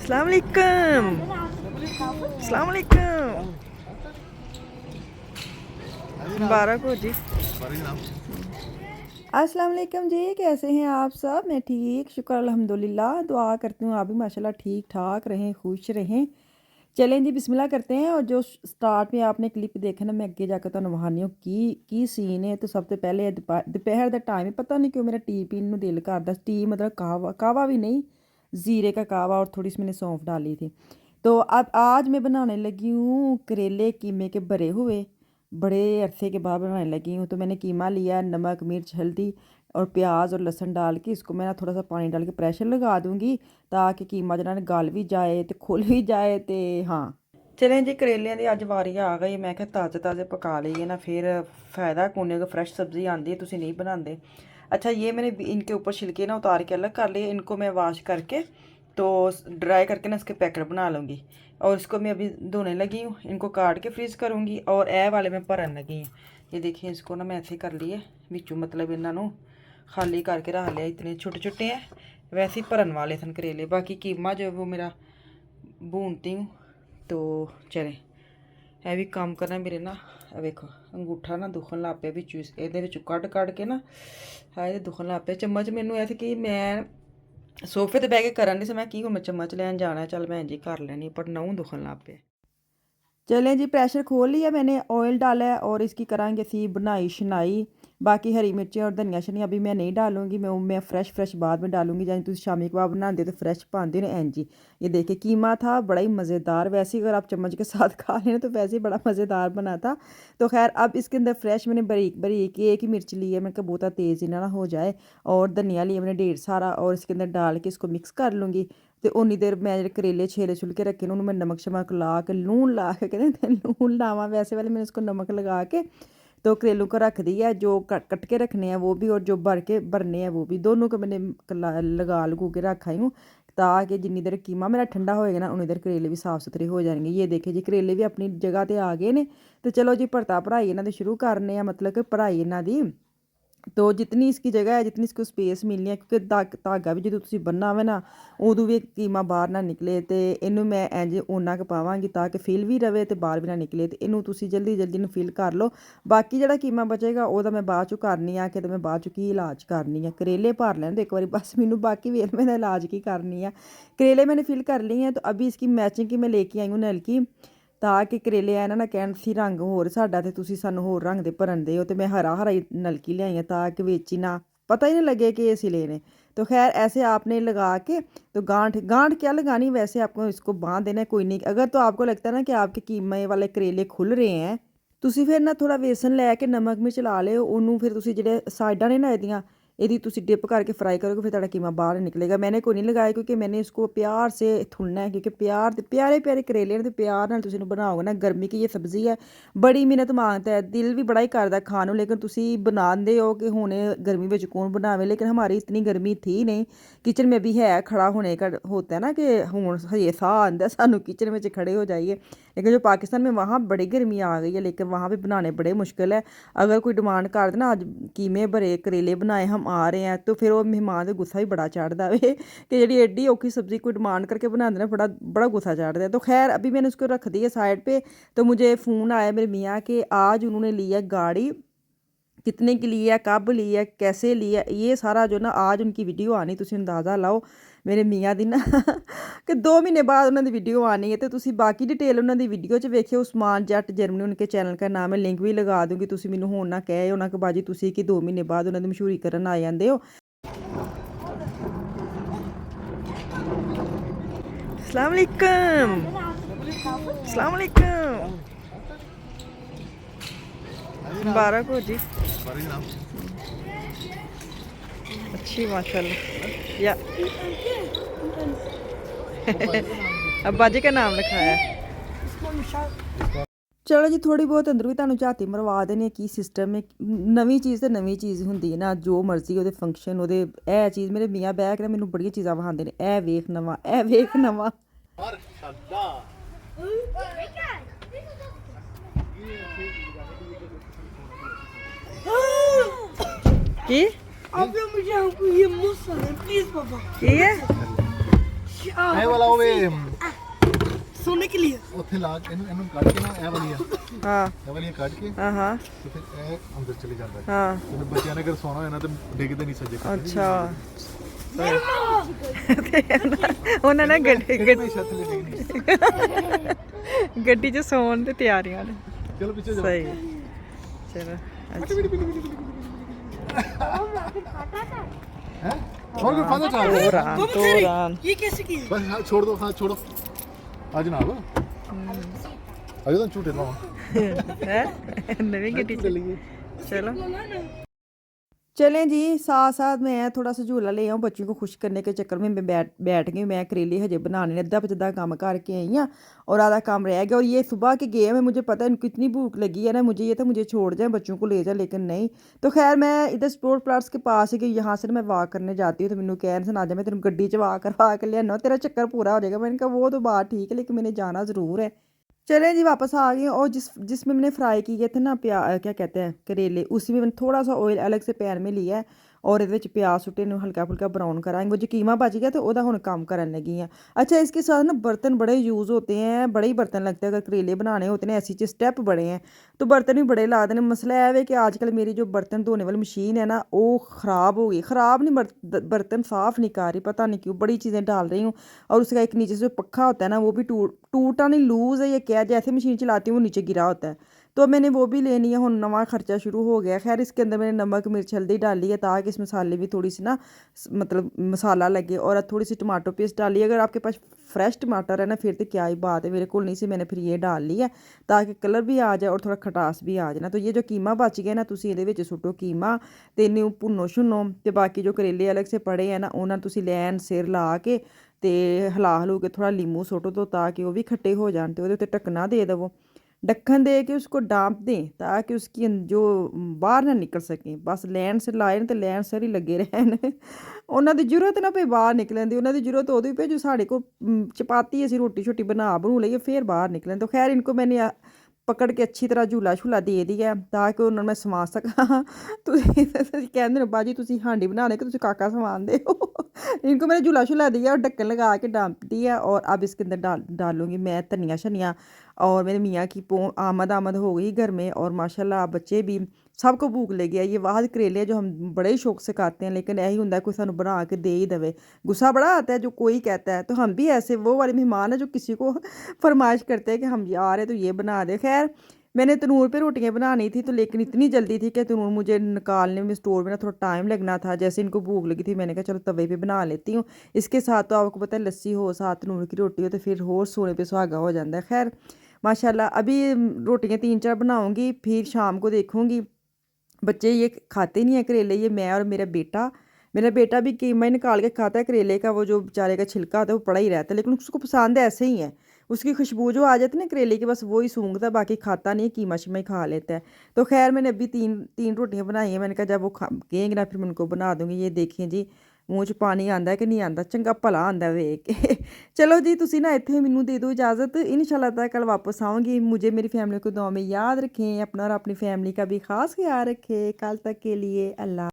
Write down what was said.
अस्सलाम वालेकुम। अस्सलाम वालेकुम। मुबारक हो जी। अस्सलाम वालेकुम जी, कैसे हैं आप सब? मैं ठीक, शुक्र अल्हम्दुलिल्लाह। दुआ करती हूँ आप भी माशाल्लाह ठीक ठाक रहें, खुश रहें। चलें जी, बिस्मिल्लाह करते हैं। और जो स्टार्ट में आपने क्लिप देखा ना, मैं अगे जाकर ਤੁਹਾਨੂੰ ਵਹਾਨੀ ਹਾਂ ਕੀ ਸੀਨ ਹੈ। तो सब तो पहले दोपहर ਦਾ टाइम है, पता नहीं क्यों मेरा टी पीने ਨੂੰ दिल करदा। टी मतलब कावा भी नहीं, ज़ीरे का कावा, और थोड़ी सी मैंने सौंफ डाली थी। तो अब आज मैं बनाने लगी हूँ करेले कीमे के भरे हुए। बड़े अरसे के बाद बनाने लगी हूँ। तो मैंने कीमा लिया, नमक मिर्च हल्दी और प्याज और लहसुन डाल के इसको मैं ना थोड़ा सा पानी डाल के प्रेशर लगा दूँगी, ताकि कीमा जो ना गल भी जाए तो खुल भी जाए। तो हाँ, चलें जी, करेलियां दी अज वारी आ गई। मैं क्या ताज़े ताज़े पका लिए ना, फिर फ़ायदा कौन है। फ्रेश सब्ज़ी आती है, तुसी नहीं बनाते। अच्छा, ये मैंने इनके ऊपर छिलके ना उतार के अलग कर लिए। इनको मैं वॉश करके तो ड्राई करके ना इसके पैकेट बना लूँगी। और इसको मैं अभी धोने लगी हूँ। इनको काट के फ्रीज़ करूँगी और ए वाले मैं भरन लगी हूँ। ये देखिए, इसको ना मैं ऐसे कर लिए बिचों, मतलब इन्हों खाली करके रख लिया। इतने छोटे छोटे हैं, वैसे ही भरन वाले सन करेले। बाकी कीमा जो वो मेरा भूनती हूँ। तो चले, है भी काम करना मेरे ना। वेखो अंगूठा ना दुखन लग पे बिचों, ये कढ़ के ना है दुखन लग पे। चम्मच मैनू ऐसे कि मैं सोफे ते बह के करन दी सी, मैं की हूँ मैं चम्मच लैन जाना, चल भैन जी कर लैनी, पर नहूं दुखन लग पे। चलें जी, प्रेशर खोल लिया मैंने, ऑयल डाला है और इसकी करांगे सी बनाई शनाई। बाकी हरी मिर्चें और धनिया शनिया अभी मैं नहीं डालूंगी, मैं फ्रेश बाद में डालूंगी। जैसे तुम शामी कबाब बनाते तो फ्रेश पाते हो एन जी। ये देखिए, कीमा था बड़ा ही मज़ेदार। वैसे ही अगर आप चम्मच के साथ खा लें तो वैसे ही बड़ा मज़ेदार बना था। तो खैर, अब इसके अंदर फ्रेश मैंने बरीक बरीक एक ही मिर्च ली है, मैंने कहा बहुता तेज़ ना हो जाए। और धनिया लिया मैंने 1.5 सारा, और इसके अंदर डाल के इसको मिक्स कर लूँगी। तो उन्नी देर मैं जो करेले छेले छुल के रखे उन्होंने मैं नमक शमक ला के लून ला के, कहते लून लावा वैसे वाले, मैंने उसको नमक लगा के तो करेलों को रख दिया। जो कट के रखने हैं वो भी, और जो भरने हैं वो भी, दोनों को मैंने लगा लगू के रखा ही हूँ, ताकि जिन्नी देर कीमा मेरा ठंडा होएगा ना, उन्नी देर करेले भी साफ़ सुथरे हो जाएंगे। ये देखिए जी, करेले भी अपनी जगह पर आ गए ने। तो चलो जी, भरता भराई इन्हों शुरू करने, मतलब कि भराई इन्हों की। तो जितनी इसकी जगह है, जितनी इसको स्पेस मिलनी है, क्योंकि धागा भी जो तुम बनना होवे ना, उदों भी कीमा बाहर ना निकले। तो इनू मैं इंज ओना क पावांगी ताकि फिल भी रहे तो बाहर भी ना निकले। तो इनू तुसी जल्दी जल्दी इनू फिल कर लो। बाकी जो कीमा बचेगा वह मैं बाद चों करनी आ, कि मैं बाद चों की इलाज करनी है। करेले भर लैन एक बार बस, मैनू बाकी वेल मैं इलाज की करनी है। करेले मैंने फिल कर लिए हैं। तो अभी इसकी मैचिंग की मैं लेके आई हूँ नलकी, ताकि करेले है ना कहन सी रंग होर साडा ते तुसी सानू होर रंग दे भरन दे हो। तो मैं हरा हरा ही नलकी लियाई है, ताकि विच ही ना पता ही नहीं लगे कि ये सिले ने। तो खैर, ऐसे आपने लगा के तो गांठ गांठ क्या लगानी, वैसे आपको इसको बांध देना है, कोई नहीं। अगर तो आपको लगता है ना कि आपके कीमे वाले करेले खुल रहे हैं, तुसी फिर ना थोड़ा बेसन लैके नमक मिर्च ला लिओ उन्होंने। फिर तुसी जेह्ड़े साइडां ने ना एहदियां, यदि तुसी डिप करके फ्राई करोगे, फिर तुहाडा कीमा बाहर निकलेगा। मैंने कोई नहीं लगाया, क्योंकि मैंने इसको प्यार से थुनना है, क्योंकि प्यारे प्यारे करेले ने, तो प्यार नाल तुसी इहनूं बनाओगे ना। गर्मी की ये सब्ज़ी है, बड़ी मेहनत मांगता है, दिल भी बड़ा ही करदा खाण नूं। लेकिन तुसी बनांदे हो कि हुण गर्मी विच कौन बनावे। लेकिन हमारी इतनी गर्मी थी नहीं, किचन में भी है खड़ा होने का होता है ना, कि हुण ये साह आंदा सानूं किचन में खड़े हो जाइए। लेकिन जो पाकिस्तान में, वहाँ बड़ी गर्मी आ गई है, लेकिन वहाँ भी बनाने बड़े मुश्किल है। अगर कोई डिमांड कर दे ना, अज कीमे भरे करेले बनाए हम आ रहे हैं, तो फिर वो मेहमान का गुस्सा भी बड़ा चढ़ता है कि जी एड्डी औखी सब्ज़ी कोई डिमांड करके बनाते ना, बड़ा बड़ा गुस्सा चढ़ता है। तो खैर, अभी मैंने उसको रख दी है साइड पे। तो मुझे फ़ोन आया मेरे मियाँ के, आज उन्होंने लिया गाड़ी, कितने की लिया, कब लिया, कैसे लिया, ये सारा जो ना आज उनकी वीडियो आनी। तुसीं अंदाज़ा लाओ मेरे मियाँ दी ना कि 2 महीने बाद उन्होंने वीडियो आनी है। तो तुसी बाकी डिटेल उन्होंने वीडियो च वेखियो। उस्मान जट जर्मनी उनके चैनल का नाम है, लिंक भी लगा दूँगी। तुसी मैनूं हुण ना कहे हो ना कि बाजी तुसी कि 2 महीने बाद उन्होंने मशहूरी करन आ जांदे हो। अस्सलाम वालेकुम। अस्सलाम वालेकुम। मुबारक हो जी। अच्छी माशाल्लाह या अब्बा जी का नाम लिखाया है। चलो जी, थोड़ी बहुत अंदर भी तुहानूं झाती मरवा देने की सिस्टम है। नवीं चीज़ तो नवीं चीज़ हुंदी है ना, जो मर्जी ओहदे फंक्शन ओहदे ए चीज़। मेरे मियाँ बैठ के मैनूं बड़ियां चीज़ां वखांदे ने, ए वेख नवां, ए वेख नवां। की आप मुझे हमको ये मुझसे प्लीज पापा। की है ਇਹ ਵਾਲਾ ਹੋਵੇ सोने के लिए ਉੱਥੇ ਲਾ ਕੇ ਇਹਨੂੰ ਕੱਢ ਕੇ ਨਾ ਇਹ ਵਾਲੀ ਆ ਹਾਂ ਇਹ ਵਾਲੀ ਕੱਢ ਕੇ ਹਾਂ ਹਾਂ ਤੇ ਫਿਰ ਇਹ ਅੰਦਰ ਚਲੇ ਜਾਂਦਾ ਹੈ ਹਾਂ ਤੇ ਫਿਰ ਬੱਚਿਆਂ ਨੇ ਅਗਰ ਸੋਣਾ ਹੋਇਆ ਨਾ ਤੇ ਡਿੱਗਦੇ ਨਹੀਂ ਸੱਜੇ ਅੱਛਾ ਉਹਨਾਂ ਨੇ ਮੈਂ ਛੱਤ ਲੈ ਡਿੱਗਣੀ ਗੱਡੀ 'ਚ ਸੌਣ ਦੀ ਤਿਆਰੀਆਂ ਨੇ ਚਲੋ ਪਿੱਛੇ ਜਾਓ ਸਹੀ ਚਲੋ हैं और कोई फादर चाह रहा है ਤੋਰਾਨ ये कैसे किए बस हाँ, छोड़ दो आज ना अब अभी तो छूटे ना ਹੈ ਨਵੀਂ ਗੱਡੀ 'ਚ चलिए चलो चलें जी साथ साथ मैं थोड़ा सा झूला ले आऊँ बच्चों को खुश करने के चक्कर में मैं बैठ गई मैं करेले हजे बनाने अद्धा पचदा काम करके आई हाँ और आधा काम रह गया और ये सुबह के गेम है मुझे पता है इनको इतनी भूख लगी है ना मुझे ये था मुझे छोड़ जाए बच्चों को ले जाए लेकिन नहीं तो खैर मैं इधर स्पोर्ट प्लाट्स के पास है कि यहाँ से मैं वॉक करने जाती हूँ तो मैंने कह रहे आ जा मैं तेरे गड्डी च वॉक करवा के लिया तेरा चक्कर पूरा हो जाएगा मैंने कहा वो तो बात ठीक है लेकिन मैंने जाना ज़रूर है चलें जी वापस आ गए और जिसमें मैंने फ्राई किए थे ना क्या कहते हैं करेले उसी में मैंने थोड़ा सा ऑयल अलग से पैन में लिया है और ये प्याज सुटे हल्का फुल्का ब्राउन कराएंगे वो जो कीमा बच गया तो वह हुण काम करन लगी हैं। अच्छा इसके साथ ना बर्तन बड़े यूज़ होते हैं बड़े ही बर्तन लगते हैं अगर करेले बनाने होते हैं ऐसी चीज़ स्टेप बड़े हैं तो बर्तन भी बड़े लागते हैं। मसला है कि आजकल मेरी जो बर्तन धोने वाली मशीन है ना वो ख़राब हो गई ख़राब नहीं बर्तन साफ़ नहीं कर रही पता नहीं क्यों बड़ी चीज़ें डाल रही हूँ और उसका एक नीचे से पक्का होता है ना वो भी टूटा नहीं लूज़ है या क्या जैसे मशीन चलाती हूँ वो नीचे गिरा होता है तो मैंने वो भी लेनी है। हुन नवा खर्चा शुरू हो गया खैर इसके अंदर मैंने नमक मिर्च हल्दी डाली है ताकि इस मसाले भी थोड़ी सी ना मतलब मसाला लगे और थोड़ी सी टमाटो पेस्ट डाली है। अगर आपके पास फ्रेश टमाटर है ना फिर तो क्या ही बात है मेरे को नहीं से मैंने फिर ये डाल लिया ताकि कलर भी आ जाए और थोड़ा खटास भी आ जाए ना। तो ये जो कीमा बच गया ना तुसी इहदे विच सुट्टो कीमा ते इन्नू भुन्नो शुन्नो ते बाकी जो करेले अलग से पड़े हैं ना उन्हां तुसी लैन सिर ला के ते हिला हलू के थोड़ा लीमू सुੱਟ दो ताकि वो भी खट्टे हो जान ते ਉਹਦੇ ਉੱਤੇ ढक्कना दे देवो ढक्कन दे के उसको डांप दें ताकि उसकी जो बाहर ना निकल सकें बस लैन सिर लाए तो लैन सिर ही लगे रहन उन्होंने जरूरत ना भाई बाहर निकलन दी उन्होंने जरूरत उदों ही जो साढ़े को चपाती असी रोटी शोटी बनू लईए फिर बाहर निकलन। तो खैर इनको मैंने पकड़ के अच्छी तरह झूला झूला दे दिया ताकि उन्होंने मैं समा सका। तो कहते हैं बाजी तुम हांडी बना दे कि तुम काका समान दे इनको मैंने झूला झूला दिया और ढक्कन लगा के डांप दिया और अब इसके अंदर डालूंगी मैं धनिया शनिया और मेरे मियाँ की आमद हो गई घर में और माशाल्लाह बच्चे भी सबको भूख लगी है। ये वाहद करेले जो हम बड़े ही शौक से खाते हैं लेकिन यही होंगे कोई सानू बना के दे ही दवे गुस्सा बड़ा आता है जो कोई कहता है। तो हम भी ऐसे वो वाले मेहमान हैं जो किसी को फरमाइश करते हैं कि हम आ रहे तो ये बना दे। खैर मैंने तनूर पे रोटियां बनानी थी तो लेकिन इतनी जल्दी थी कि तनूर मुझे निकालने में स्टोर में ना थोड़ा टाइम लगना था। जैसे इनको भूख लगी थी मैंने कहा चलो तवे पे बना लेती हूँ। इसके साथ तो आपको पता है लस्सी हो साथ तनूर की रोटी हो तो फिर होर सोने पे सुहागा हो जाता है। खैर माशाल्लाह अभी रोटियां 3-4 बनाऊँगी फिर शाम को देखूँगी। बच्चे ये खाते नहीं है करेले ये मैं और मेरा बेटा भी कीमा ही निकाल के खाता है करेले का वो जो बेचारे का छिलका होता है वो पड़ा ही रहता है लेकिन उसको पसंद ऐसे ही है उसकी खुशबू जो आ जाती है ना करेले की बस वो ही सूंघता बाकी खाता नहीं कीमा शिमा ही खा लेता है। तो खैर मैंने अभी तीन रोटियां बनाई हैं मैंने कहा जब वो कहेंगे ना फिर मैं उनको बना दूँगी। ये देखें जी मूँह 'ਚ पानी आंदा है कि नहीं आंदा चंगा भला आंदा वेख के चलो जी तुसी ना इत्थे मैनू दे दो इजाज़त इंशाल्लाह ताला कल वापस आऊँगी। मुझे मेरी फैमिली को दुआ में याद रखें अपना और अपनी फैमिली का भी खास ख्याल रखें। कल तक के लिए अल्लाह।